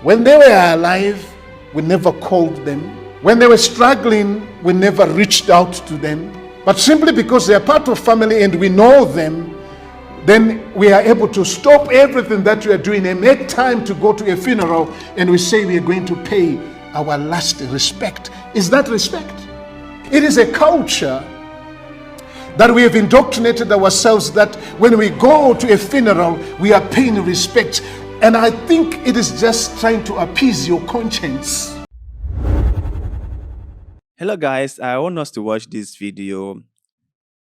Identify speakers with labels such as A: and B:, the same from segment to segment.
A: When they were alive, we never called them. When they were struggling, we never reached out to them. But simply because they are part of family and we know them, then we are able to stop everything that we are doing and make time to go to a funeral, and we say we are going to pay our last respect. Is that respect? It is a culture that we have indoctrinated ourselves that when we go to a funeral, we are paying respect. And I think it is just trying to appease your conscience.
B: Hello guys, I want us to watch this video.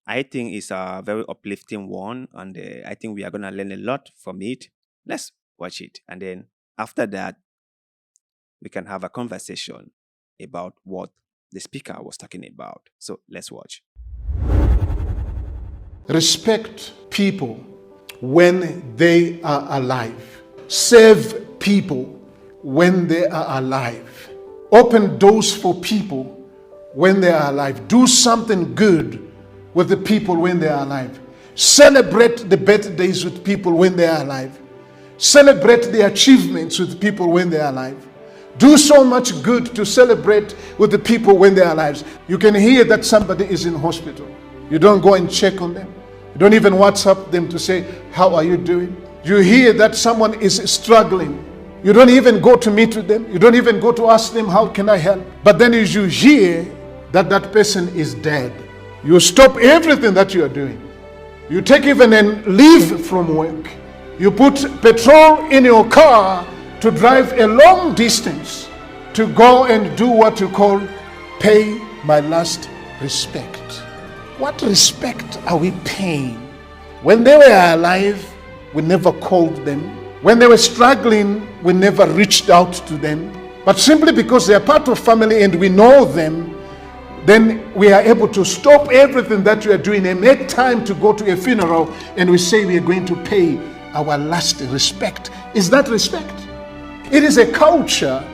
B: I think it's a very uplifting one, and I think we are going to learn a lot from it. Let's watch it, and then after that we can have a conversation about what the speaker was talking about. So let's watch.
A: Respect people when they are alive. Serve people when they are alive. Open doors for people when they are alive. Do something good with the people when they are alive. Celebrate the birthdays with people when they are alive. Celebrate the achievements with people when they are alive. Do so much good to celebrate with the people when they are alive. You can hear that somebody is in hospital. You don't go and check on them. You don't even WhatsApp them to say, how are you doing? You hear that someone is struggling. You don't even go to meet with them. You don't even go to ask them, how can I help? But then as you hear that that person is dead, you stop everything that you are doing. You take even and leave from work. You put petrol in your car to drive a long distance to go and do what you call pay my last respect. What respect are we paying? When they were alive, we never called them. When they were struggling, we never reached out to them. But simply because they are part of family and we know them, then we are able to stop everything that we are doing and make time to go to a funeral, and we say we are going to pay our last respect. Is that respect? It is a culture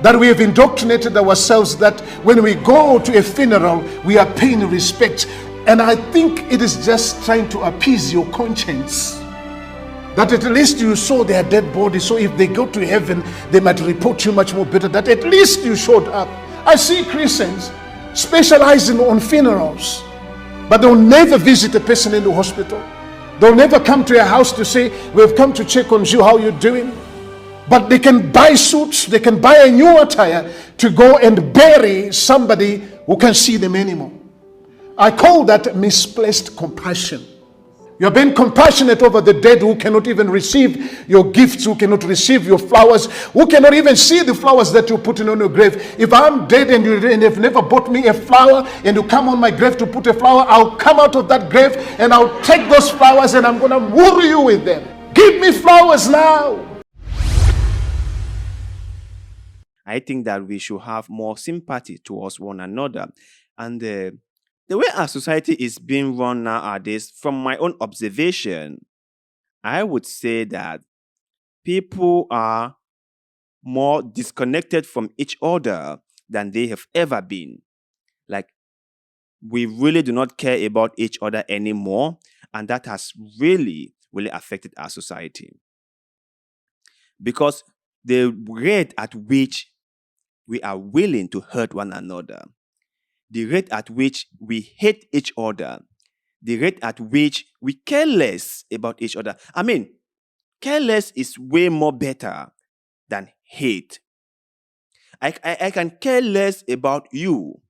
A: that we have indoctrinated ourselves that when we go to a funeral, we are paying respect. And I think it is just trying to appease your conscience. That at least you saw their dead body, so if they go to heaven, they might report you much more better, that at least you showed up. I see Christians specializing on funerals, but they'll never visit a person in the hospital. They'll never come to your house to say, we've come to check on you, how you're doing. But they can buy suits, they can buy a new attire to go and bury somebody who can't see them anymore. I call that misplaced compassion. You're being compassionate over the dead who cannot even receive your gifts, who cannot receive your flowers, who cannot even see the flowers that you're putting on your grave. If I'm dead and you've never bought me a flower and you come on my grave to put a flower, I'll come out of that grave and I'll take those flowers and I'm going to woo you with them. Give me flowers now.
B: I think that we should have more sympathy towards one another. And the way our society is being run nowadays, from my own observation, I would say that people are more disconnected from each other than they have ever been. Like, we really do not care about each other anymore, and that has really, really affected our society. Because the rate at which we are willing to hurt one another, the rate at which we hate each other, the rate at which we care less about each other. I mean, care less is way more better than hate. I can care less about you,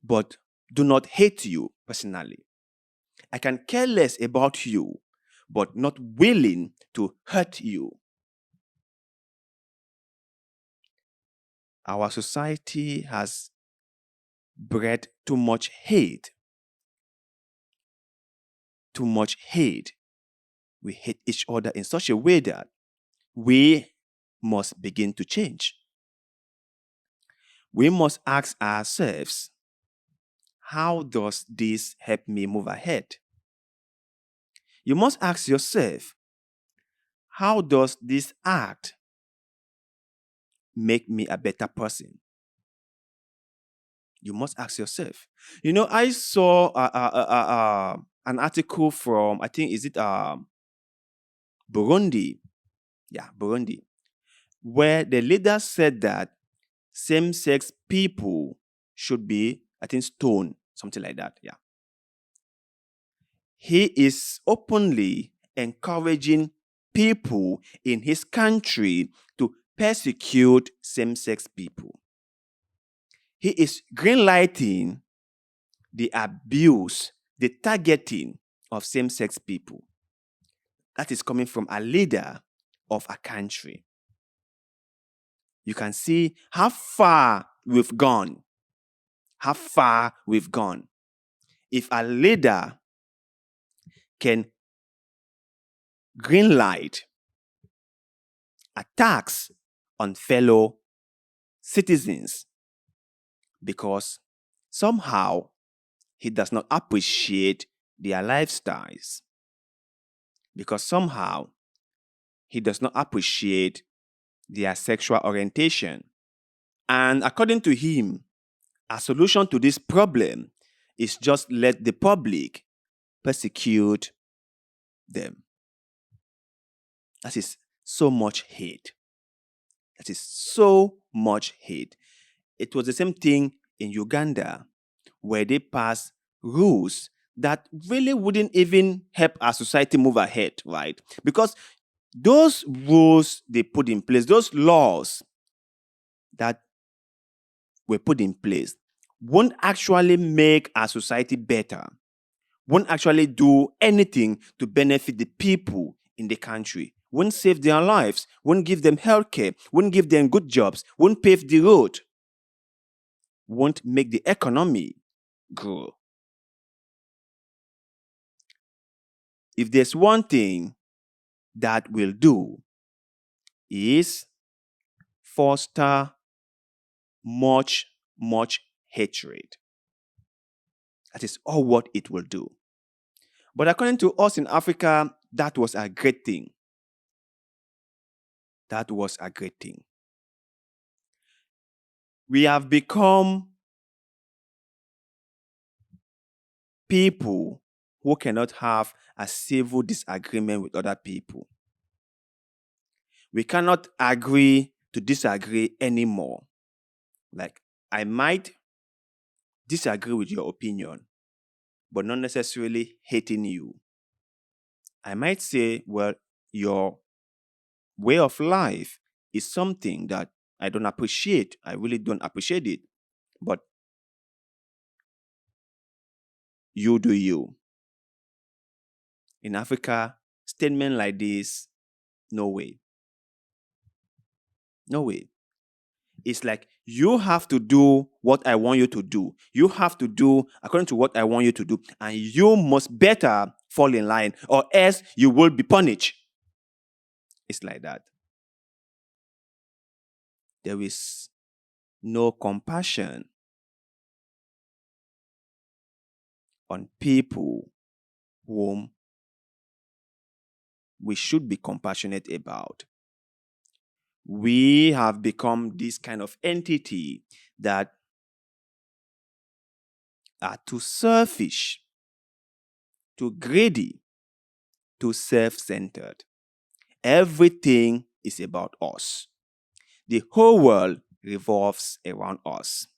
B: but do not hate you personally. I can care less about you, but not willing to hurt you. Our society has bred too much hate. Too much hate. We hate each other in such a way that we must begin to change. We must ask ourselves, how does this help me move ahead? You must ask yourself, how does this act make me a better person? You must ask yourself. You know, I saw an article from, I think, is it Burundi, Yeah, Burundi, where the leader said that same-sex people should be, I think, stoned, something like that. Yeah. He is openly encouraging people in his country to persecute same-sex people. He is greenlighting the abuse, the targeting of same-sex people. That is coming from a leader of a country. You can see how far we've gone. How far we've gone. If a leader can greenlight attacks on fellow citizens because somehow he does not appreciate their lifestyles, because somehow he does not appreciate their sexual orientation. And according to him, a solution to this problem is just let the public persecute them. That is so much hate. That is so much hate. It was the same thing in Uganda, where they passed rules that really wouldn't even help our society move ahead, right? Because those rules they put in place, those laws that were put in place, won't actually make our society better, won't actually do anything to benefit the people in the country, won't save their lives, won't give them healthcare, won't give them good jobs, won't pave the road, won't make the economy grow. If there's one thing that will do is foster much hatred. That is all what it will do. But according to us in Africa, that was a great thing. That was a great thing. We have become people who cannot have a civil disagreement with other people. We cannot agree to disagree anymore. Like, I might disagree with your opinion, but not necessarily hating you. I might say, well, your way of life is something that I don't appreciate. I really don't appreciate it. But you do you. In Africa, statement like this, no way. No way. It's like, you have to do what I want you to do. You have to do according to what I want you to do. And you must better fall in line, or else you will be punished. It's like that. There is no compassion on people whom we should be compassionate about. We have become this kind of entity that are too selfish, too greedy, too self-centered. Everything is about us. The whole world revolves around us.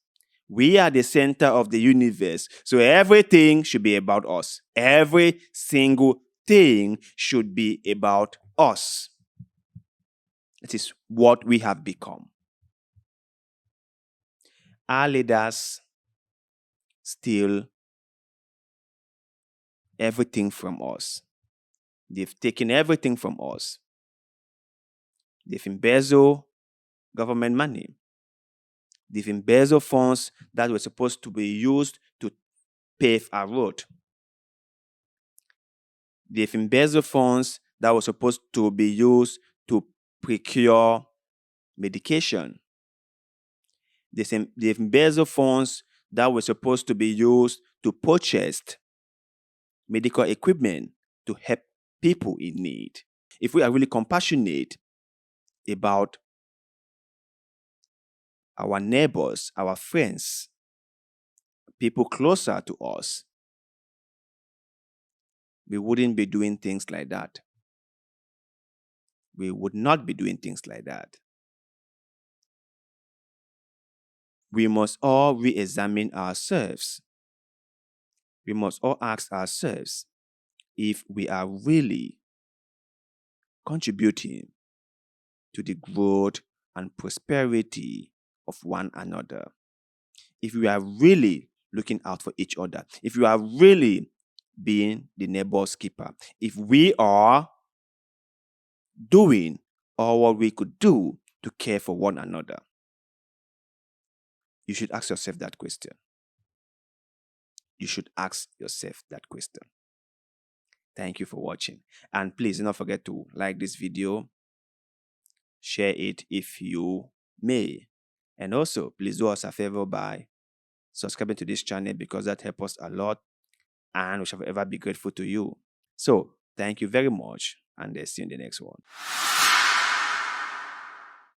B: We are the center of the universe, so everything should be about us. Every single thing should be about us. It is what we have become. Our leaders steal everything from us. They've taken everything from us. They've embezzled government money. They've embezzled funds that were supposed to be used to pave a road. They've embezzled funds that were supposed to be used to procure medication. They've embezzled funds that were supposed to be used to purchase medical equipment to help people in need. If we are really compassionate about our neighbors, our friends, people closer to us, we wouldn't be doing things like that. we would not be doing things like that. We must all re-examine ourselves. We must all ask ourselves if we are really contributing to the growth and prosperity of one another. If we are really looking out for each other, if we are really being the neighbor's keeper, if we are doing all what we could do to care for one another, you should ask yourself that question. You should ask yourself that question. Thank you for watching. And please do not forget to like this video, share it if you may. And also, please do us a favor by subscribing to this channel, because that helps us a lot and we shall forever be grateful to you. So, thank you very much, and see you in the next one.